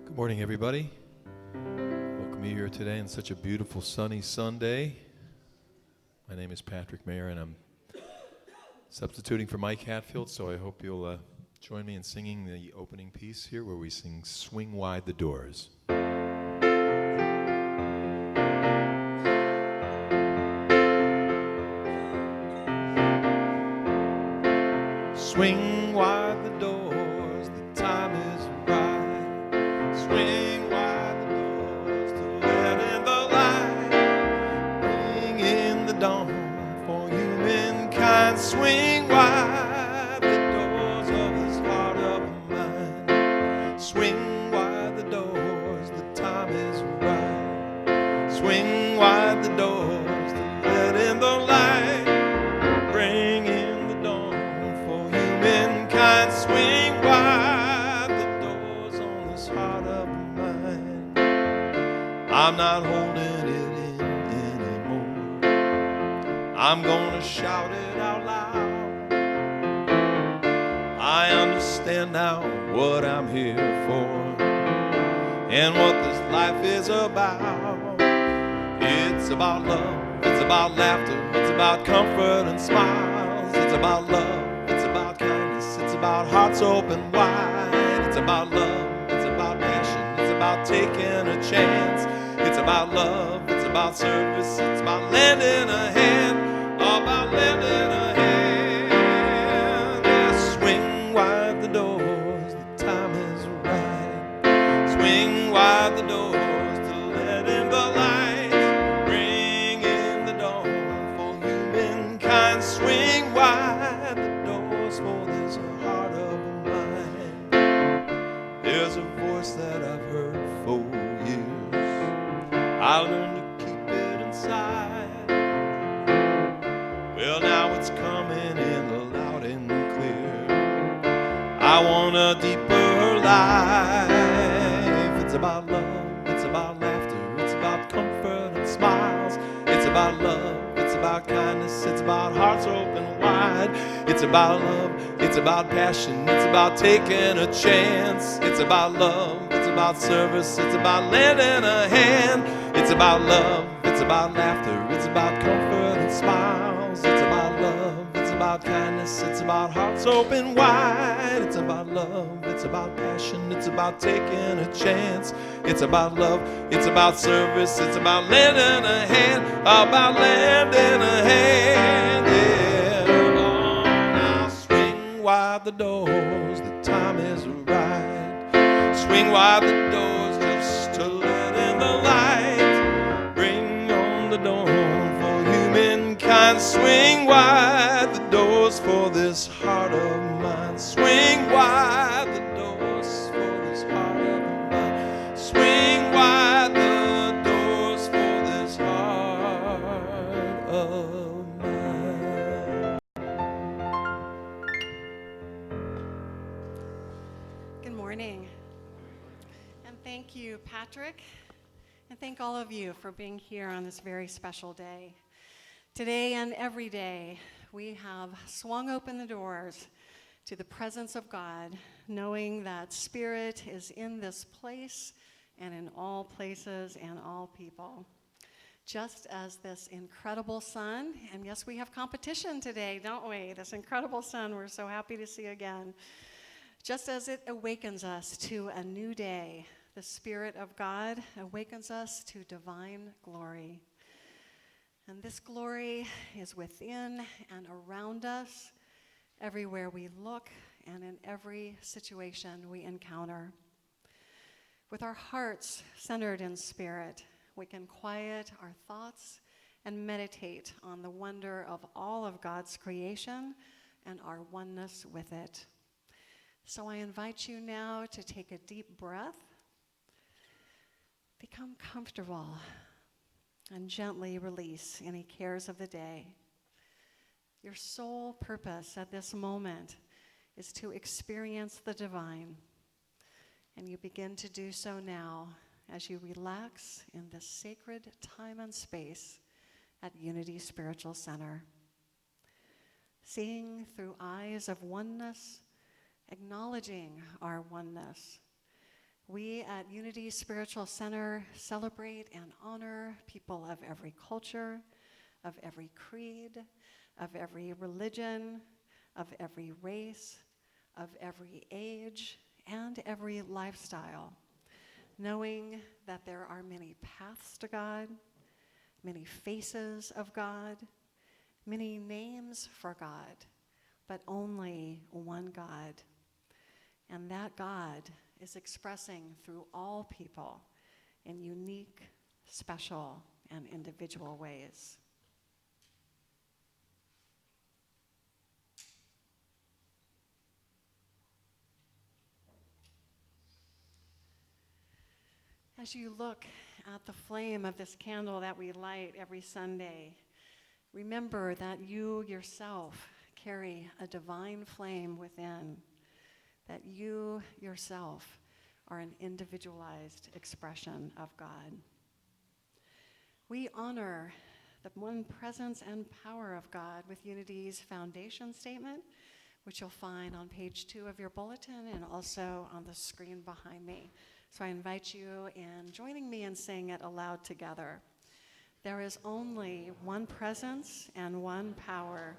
Good morning, everybody. Welcome you here today on such a beautiful sunny Sunday. My name is Patrick Maier, and I'm substituting for Mike Hatfield, so I hope you'll join me in singing the opening piece here where we sing Swing Wide the Doors. Swing wide the doors, the time is right. Swing wide the doors to let in the light. Bring in the dawn for humankind. Swing wide the doors of this heart of mine. Swing wide the doors, the time is right. Swing wide the doors to let in the light. Bring in the dawn for humankind. Swing wide the doors on this heart of mine. I'm not holding it in anymore. I'm gonna shout it out loud. I understand now what I'm here for and what this life is about. It's about love, it's about laughter, it's about comfort and smiles. It's about love, it's about kindness, it's about hearts open wide. It's about love, it's about passion, it's about taking a chance. It's about love, it's about service, it's about lending a hand. About lending a hand. Yeah, swing wide the doors, the time is right. Swing wide the doors to let in the light. Bring in the dawn for humankind. Swing wide the doors for this heart of mine. There's a voice that I've heard for years. I learned to keep it inside. Well, now it's coming in loud and clear. I want a deeper life. It's about love, it's about laughter, it's about comfort and smiles. It's about love, it's about kindness, it's about hearts open wide. It's about love, it's about passion, it's about taking a chance. It's about love, it's about service, it's about lending a hand. It's about love, it's about laughter, it's about comfort and smiles. It's about love, it's about kindness, it's about hearts open wide. It's about love, it's about passion, it's about taking a chance. It's about love, it's about service, it's about lending a hand. About lending a hand, yeah. Oh, now swing wide the doors, the time is right. Swing wide the doors just to let in the light. Bring on the dawn for humankind. Swing wide the doors for this heart of mine. Swing wide the doors for this heart of mine. Swing wide the doors for this heart of mine. Good morning. And thank you, Patrick. And thank all of you for being here on this very special day. Today and every day, we have swung open the doors to the presence of God, knowing that Spirit is in this place and in all places and all people. Just as this incredible sun, and yes, we have competition today, don't we? This incredible sun we're so happy to see again. Just as it awakens us to a new day, the Spirit of God awakens us to divine glory. And this glory is within and around us, everywhere we look and in every situation we encounter. With our hearts centered in Spirit, we can quiet our thoughts and meditate on the wonder of all of God's creation and our oneness with it. So I invite you now to take a deep breath, become comfortable, and gently release any cares of the day. Your sole purpose at this moment is to experience the divine, and you begin to do so now as you relax in this sacred time and space at Unity Spiritual Center. Seeing through eyes of oneness, acknowledging our oneness, We at Unity Spiritual Center celebrate and honor people of every culture, of every creed, of every religion, of every race, of every age, and every lifestyle, knowing that there are many paths to God, many faces of God, many names for God, but only one God. And that God is expressing through all people in unique, special, and individual ways. As you look at the flame of this candle that we light every Sunday, remember that you yourself carry a divine flame within, that you yourself are an individualized expression of God. We honor the one presence and power of God with Unity's foundation statement, which you'll find on page 2 of your bulletin and also on the screen behind me. So I invite you in joining me in saying it aloud together. There is only one presence and one power,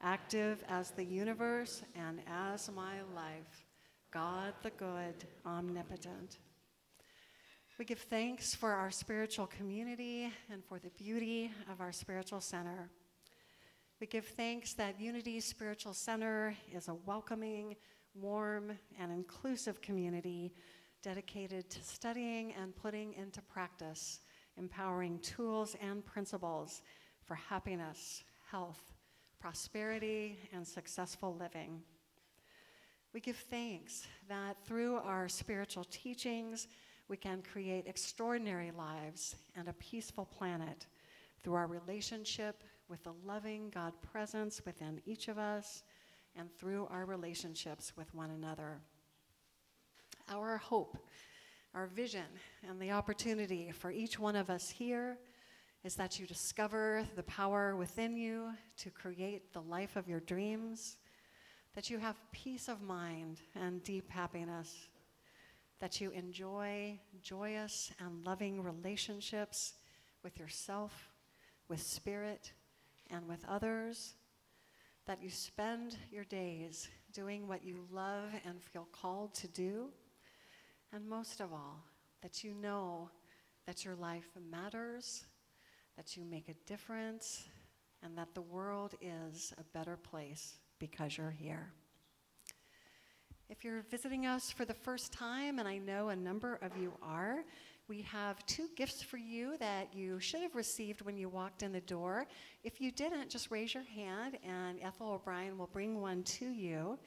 active as the universe and as my life, God the good, omnipotent. We give thanks for our spiritual community and for the beauty of our spiritual center. We give thanks that Unity Spiritual Center is a welcoming, warm, and inclusive community dedicated to studying and putting into practice empowering tools and principles for happiness, health, prosperity, and successful living. We give thanks that through our spiritual teachings, we can create extraordinary lives and a peaceful planet through our relationship with the loving God presence within each of us and through our relationships with one another. Our hope, our vision, and the opportunity for each one of us here is that you discover the power within you to create the life of your dreams, that you have peace of mind and deep happiness, that you enjoy joyous and loving relationships with yourself, with spirit, and with others, that you spend your days doing what you love and feel called to do, and most of all, that you know that your life matters, that you make a difference, and that the world is a better place because you're here. If you're visiting us for the first time, and I know a number of you are, we have 2 gifts for you that you should have received when you walked in the door. If you didn't, just raise your hand and Ethel O'Brien will bring one to you.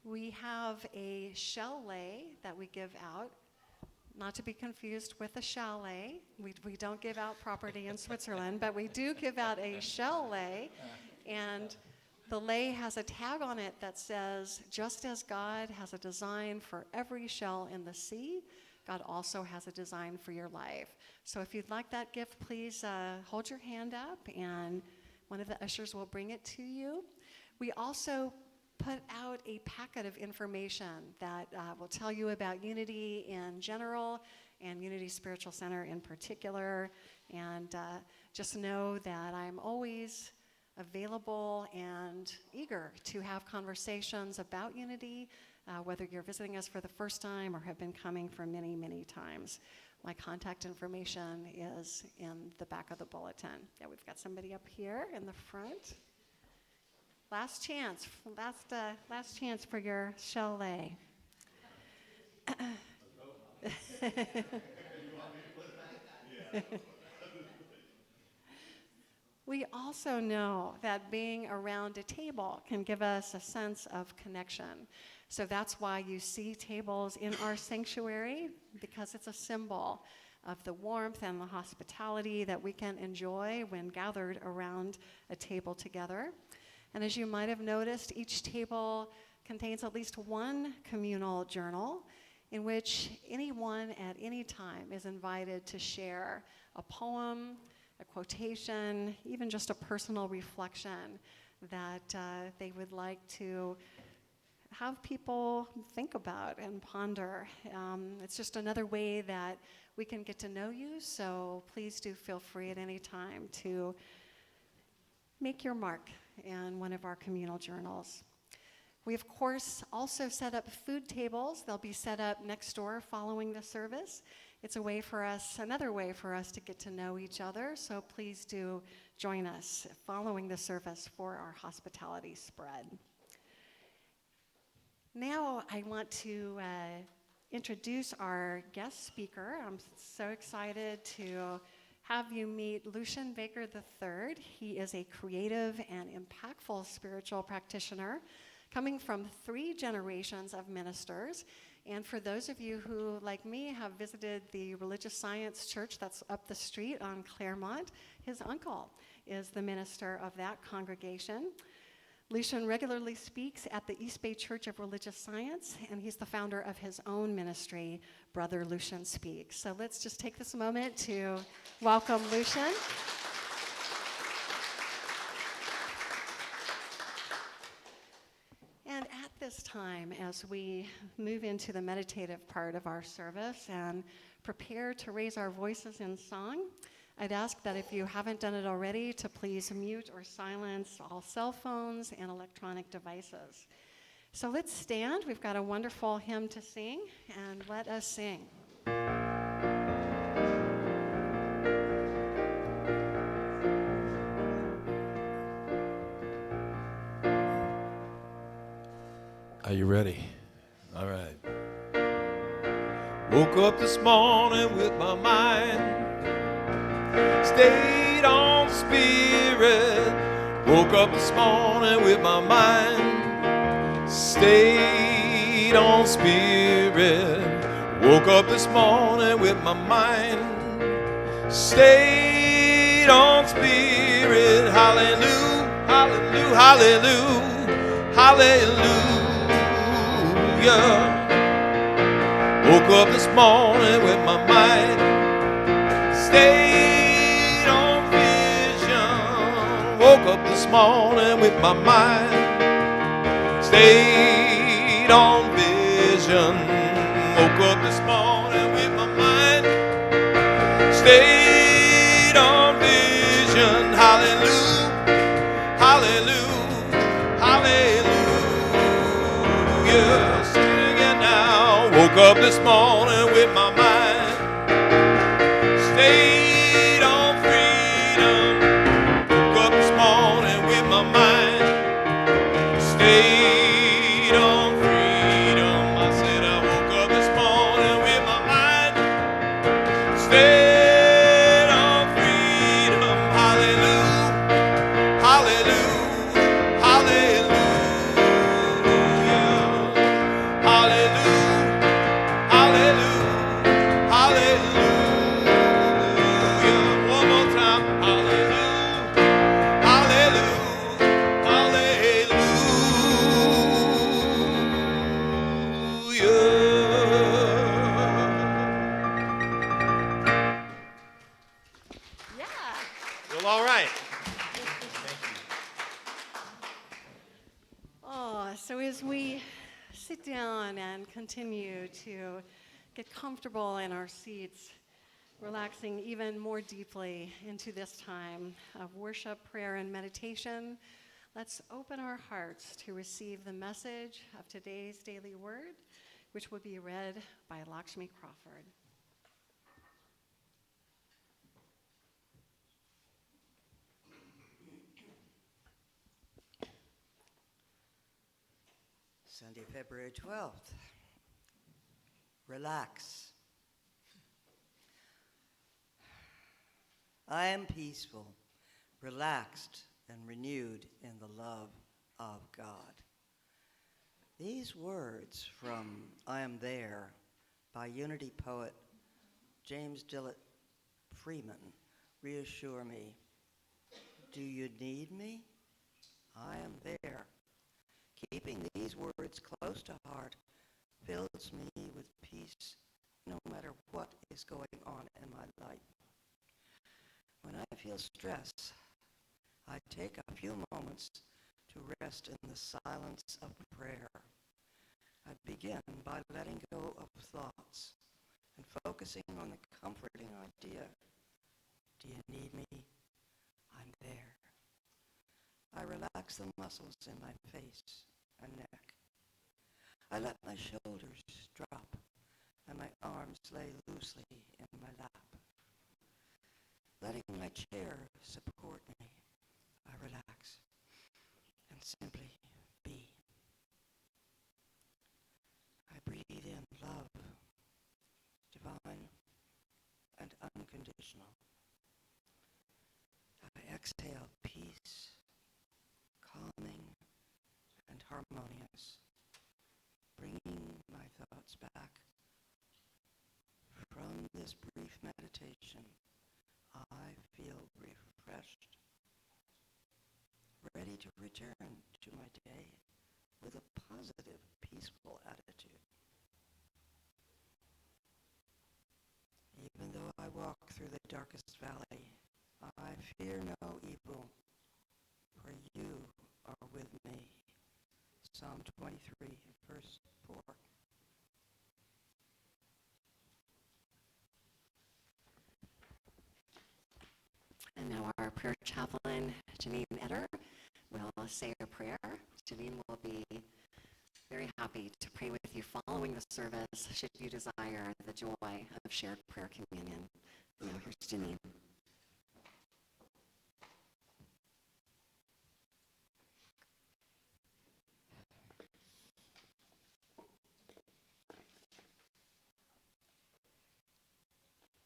We have a chalet that we give out, not to be confused with a chalet. We don't give out property in Switzerland, but we do give out a chalet, and the lei has a tag on it that says, just as God has a design for every shell in the sea, God also has a design for your life. So if you'd like that gift, please hold your hand up, and one of the ushers will bring it to you. We also put out a packet of information that will tell you about Unity in general and Unity Spiritual Center in particular. And just know that I'm always available and eager to have conversations about Unity, whether you're visiting us for the first time or have been coming for many, many times. My contact information is in the back of the bulletin. Yeah, we've got somebody up here in the front. Last chance for your chalet. We also know that being around a table can give us a sense of connection. So that's why you see tables in our sanctuary, because it's a symbol of the warmth and the hospitality that we can enjoy when gathered around a table together. And as you might have noticed, each table contains at least one communal journal in which anyone at any time is invited to share a poem, a quotation, even just a personal reflection that they would like to have people think about and ponder. It's just another way that we can get to know you, so please do feel free at any time to make your mark in one of our communal journals. We, of course, also set up food tables. They'll be set up next door following the service. It's another way for us to get to know each other, so please do join us following the service for our hospitality spread. Now I want to introduce our guest speaker. I'm so excited to have you meet Luchan Baker III. He is a creative and impactful spiritual practitioner coming from 3 generations of ministers. And for those of you who, like me, have visited the Religious Science Church that's up the street on Claremont, his uncle is the minister of that congregation. Luchan regularly speaks at the East Bay Church of Religious Science, and he's the founder of his own ministry, Brother Luchan Speaks. So let's just take this moment to welcome Luchan. And at this time, as we move into the meditative part of our service and prepare to raise our voices in song, I'd ask that if you haven't done it already, to please mute or silence all cell phones and electronic devices. So let's stand. We've got a wonderful hymn to sing, and let us sing. Are you ready? All right. Woke up this morning with my mind stayed on spirit. Woke up this morning with my mind stayed on spirit. Woke up this morning with my mind stayed on spirit. Hallelujah, hallelujah, hallelujah, hallelujah. Woke up this morning with my mind stayed on vision. Woke up this morning with my mind stayed on vision. Woke up this morning with my mind stayed on vision. Hallelujah, hallelujah, hallelujah. Sing it again now. Woke up this morning with my mind stayed on freedom. Woke up this morning with my mind stayed on freedom. I said I woke up this morning with my mind stayed on freedom. Hallelujah, hallelujah, hallelujah, hallelujah, hallelujah, hallelujah. One more time. Hallelujah, hallelujah, hallelujah. Yeah. Well, all right. Oh, so as we sit down and continue to get comfortable in our seats, relaxing even more deeply into this time of worship, prayer, and meditation, let's open our hearts to receive the message of today's daily word, which will be read by Lakshmi Crawford. Sunday, February 12th. Relax. I am peaceful, relaxed, and renewed in the love of God. These words from I Am There by Unity poet James Dillett Freeman reassure me. Do you need me? I am there. Keeping these words close to heart fills me with peace no matter what is going on in my life. When I feel stress, I take a few moments to rest in the silence of prayer. I begin by letting go of thoughts and focusing on the comforting idea. Do you need me? I'm there. I relax the muscles in my face and neck. I let my shoulders drop and my arms lay loosely in my lap. Letting my chair support me, I relax and simply be. I breathe in love, divine and unconditional. I exhale peace, calming and harmonious, bringing my thoughts back. From this brief meditation, I feel refreshed, ready to return to my day with a positive, peaceful attitude. Even though I walk through the darkest valley, I fear no evil, for you are with me. Psalm 23, verse 4. And now our prayer chaplain, Janine Etter, will say a prayer. Janine will be very happy to pray with you following the service, should you desire the joy of shared prayer communion. Now here's Janine.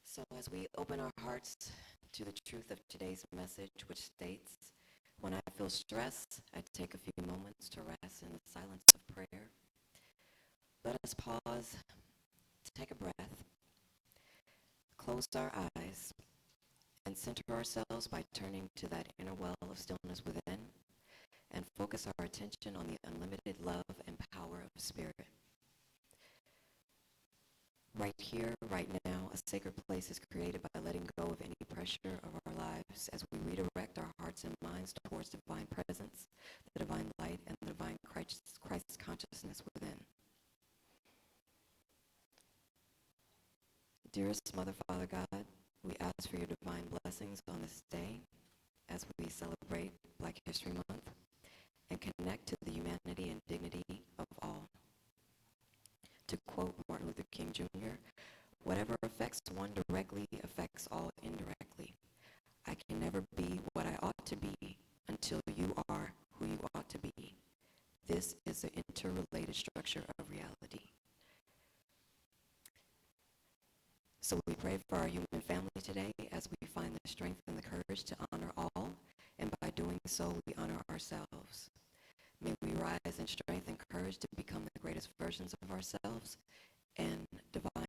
So as we open our hearts to the truth of today's message, which states, when I feel stress, I take a few moments to rest in the silence of prayer. Let us pause, take a breath, close our eyes, and center ourselves by turning to that inner well of stillness within, and focus our attention on the unlimited love and power of Spirit. Right here, right now, a sacred place is created by letting go of any pressure of our lives as we redirect our hearts and minds towards divine presence, the divine light, and the divine Christ consciousness within. Dearest Mother, Father God, we ask for your divine blessings on this day as we celebrate Black History Month and connect to the humanity and dignity of all. To quote Martin Luther King Jr., whatever affects one directly affects all indirectly. I can never be what I ought to be until you are who you ought to be. This is the interrelated structure of reality. So we pray for our human family today as we find the strength and the courage to honor all, and by doing so, we honor ourselves. May we rise in strength and courage to become the greatest versions of ourselves and divine